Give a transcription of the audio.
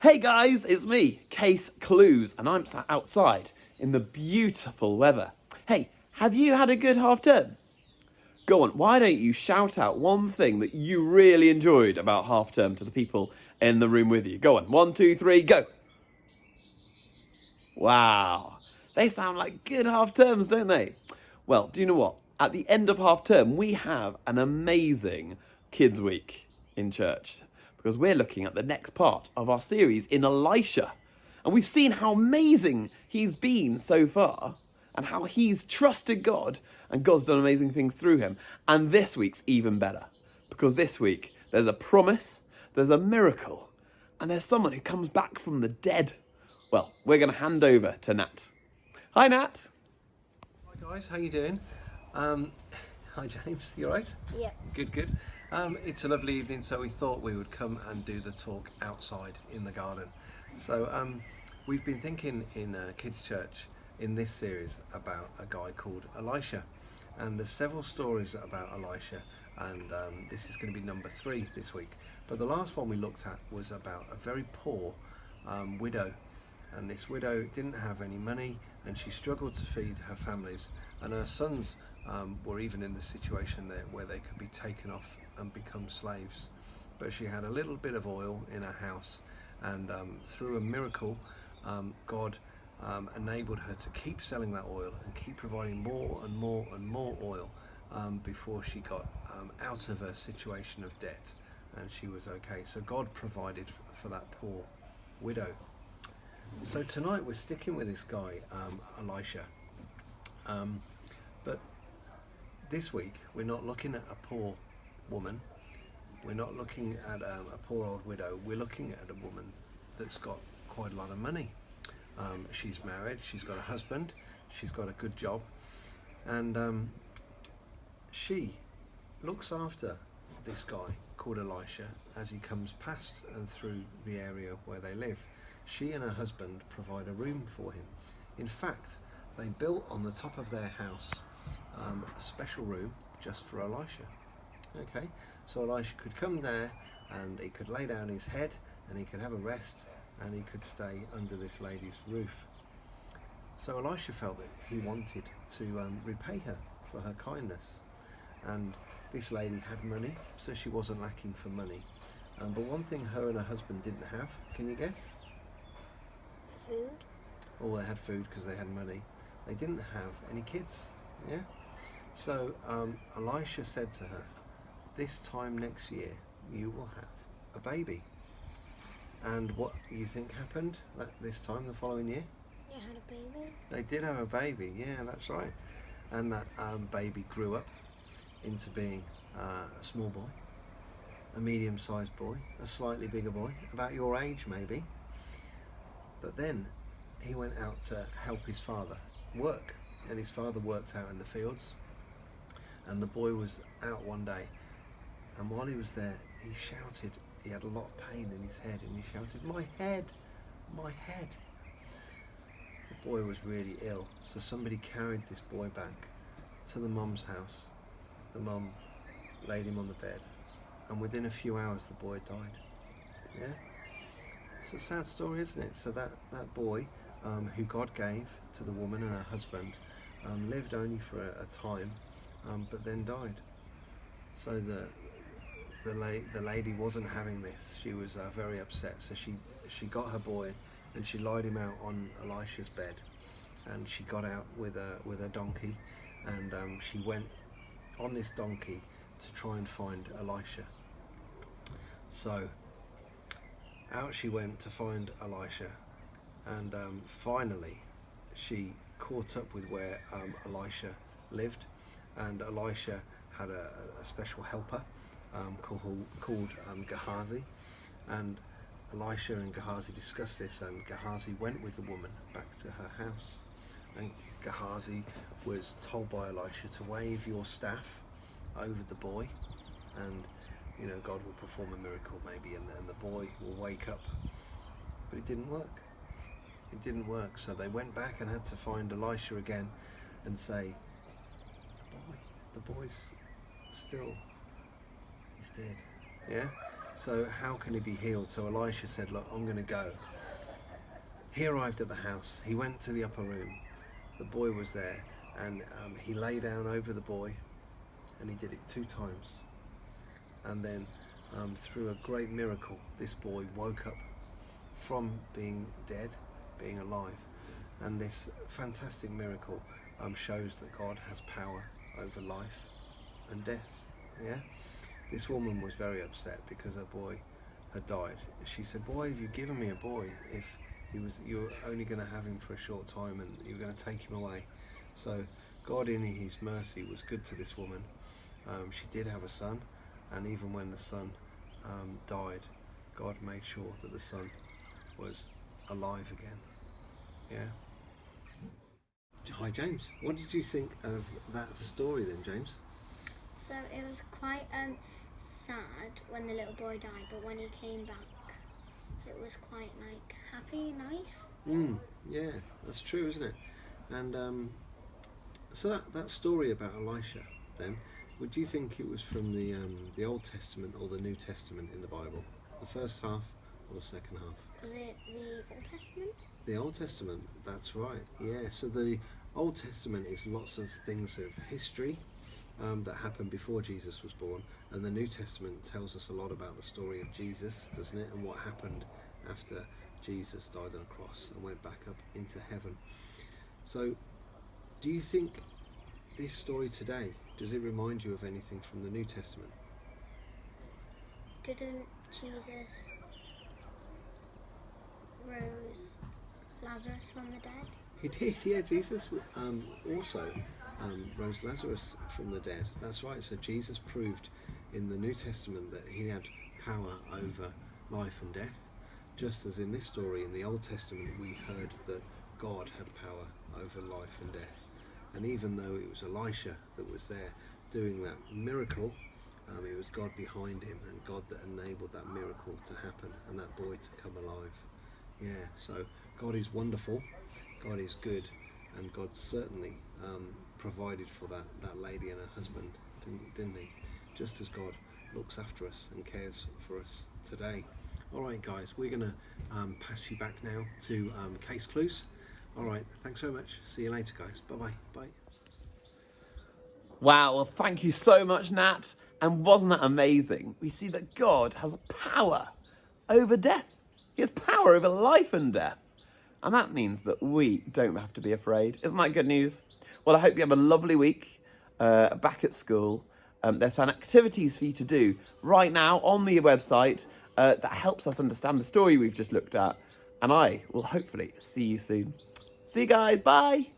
Hey guys, it's me, 𝗙𝗂𝗯𝗀𝗃, and I'm sat outside in the beautiful weather. Hey, have you had a good half term? Go on, why don't you shout out one thing that you really enjoyed about half term to the people in the room with you? Go on, 1, 2, 3, go. Wow, they sound like good half terms, don't they? Well, do you know what? At the end of half term, we have an amazing Kids Week in church because we're looking at the next part of our series in Elisha. And we've seen how amazing he's been so far and how he's trusted God and God's done amazing things through him. And this week's even better because this week there's a promise, there's a miracle, and there's someone who comes back from the dead. Well, we're going to hand over to Nat. Hi, Nat. Hi guys, how you doing? Hi James, you alright? Yeah. Good. It's a lovely evening, so we thought we would come and do the talk outside in the garden. So we've been thinking in Kids Church in this series about a guy called Elisha, and there's several stories about Elisha, and this is going to be number 3 this week. But the last one we looked at was about a very poor widow, and this widow didn't have any money and she struggled to feed her families, and her sons were even in the situation there where they could be taken off and become slaves. But she had a little bit of oil in her house, and through a miracle God enabled her to keep selling that oil and keep providing more and more and more oil before she got out of her situation of debt, and she was okay. So God provided for that poor widow. So tonight we're sticking with this guy, Elisha. But this week we're not looking at a poor woman. We're not looking at a poor old widow. We're looking at a woman that's got quite a lot of money. She's married, she's got a husband, she's got a good job, and she looks after this guy called Elisha as he comes past and through the area where they live. She and her husband provide a room for him. In fact, they built on the top of their house a special room just for Elisha. Okay, so Elisha could come there and he could lay down his head and he could have a rest and he could stay under this lady's roof. So Elisha felt that he wanted to repay her for her kindness, and this lady had money, so she wasn't lacking for money. But one thing her and her husband didn't have, can you guess? Food. Well, they had food because they had money. They didn't have any kids. Yeah. So Elisha said to her, "This time next year, you will have a baby." And what do you think happened this time the following year? They had a baby. They did have a baby. Yeah, that's right. And that baby grew up into being a small boy, a medium-sized boy, a slightly bigger boy, about your age maybe. But then he went out to help his father work, and his father worked out in the fields, and the boy was out one day, and while he was there he shouted. He had a lot of pain in his head, and he shouted, "My head, my head." The boy was really ill, so somebody carried this boy back to the mum's house. The mum laid him on the bed, and within a few hours the boy died. Yeah? It's a sad story, isn't it? So that boy who God gave to the woman and her husband lived only for a time, but then died. So the lady wasn't having this. She was very upset. So she got her boy and she laid him out on Elisha's bed, and she got out with a donkey, and she went on this donkey to try and find Elisha. So out she went to find Elisha, and finally she caught up with where Elisha lived, and Elisha had a special helper called 𝗙𝗂𝗯𝗀𝗃, and Elisha and 𝗙𝗂𝗯𝗀𝗃 discussed this, and 𝗙𝗂𝗯𝗀 went with the woman back to her house, and 𝗙𝗂𝗯𝗀𝗃 was told by Elisha to wave your staff over the boy, and God will perform a miracle maybe, and the boy will wake up. But it didn't work. It didn't work. So they went back and had to find Elisha again and say, the boy's still, he's dead. Yeah? So how can he be healed? So Elisha said, look, I'm going to go. He arrived at the house. He went to the upper room. The boy was there, and he lay down over the boy, and he did it 2 times. And then through a great miracle, this boy woke up from being dead, being alive. And this fantastic miracle shows that God has power over life and death. Yeah. This woman was very upset because her boy had died. She said, "Why have you given me a boy if you're only going to have him for a short time and you're going to take him away?" So God in his mercy was good to this woman. She did have a son, and even when the son died, God made sure that the son was alive again. Yeah. Hi James, what did you think of that story then, James? So it was quite sad when the little boy died, but when he came back, it was quite like happy, nice. Yeah, that's true, isn't it? And so that story about Elisha, then, would you think it was from the Old Testament or the New Testament in the Bible? The first half or the second half? Was it the Old Testament? The Old Testament, that's right. Yeah, so the Old Testament is lots of things of history that happened before Jesus was born, and the New Testament tells us a lot about the story of Jesus, doesn't it, and what happened after Jesus died on a cross and went back up into heaven. So do you think this story today, does it remind you of anything from the New Testament? Didn't Jesus rose Lazarus from the dead? He did, yeah. Jesus also rose Lazarus from the dead. That's right. So Jesus proved in the New Testament that he had power over life and death, just as in this story in the Old Testament we heard that God had power over life and death. And even though it was Elisha that was there doing that miracle, it was God behind him, and God that enabled that miracle to happen and that boy to come alive. Yeah, so God is wonderful, God is good, and God certainly provided for that lady and her husband, didn't he? Just as God looks after us and cares for us today. All right, guys, we're going to pass you back now to 𝗙cie𝗶𝗹𝗀𝗀. All right, thanks so much. See you later, guys. Bye-bye. Bye. Wow, well, thank you so much, Nat. And wasn't that amazing? We see that God has power over death. He has power over life and death. And that means that we don't have to be afraid. Isn't that good news? Well, I hope you have a lovely week back at school. There's some activities for you to do right now on the website that helps us understand the story we've just looked at. And I will hopefully see you soon. See you guys. Bye.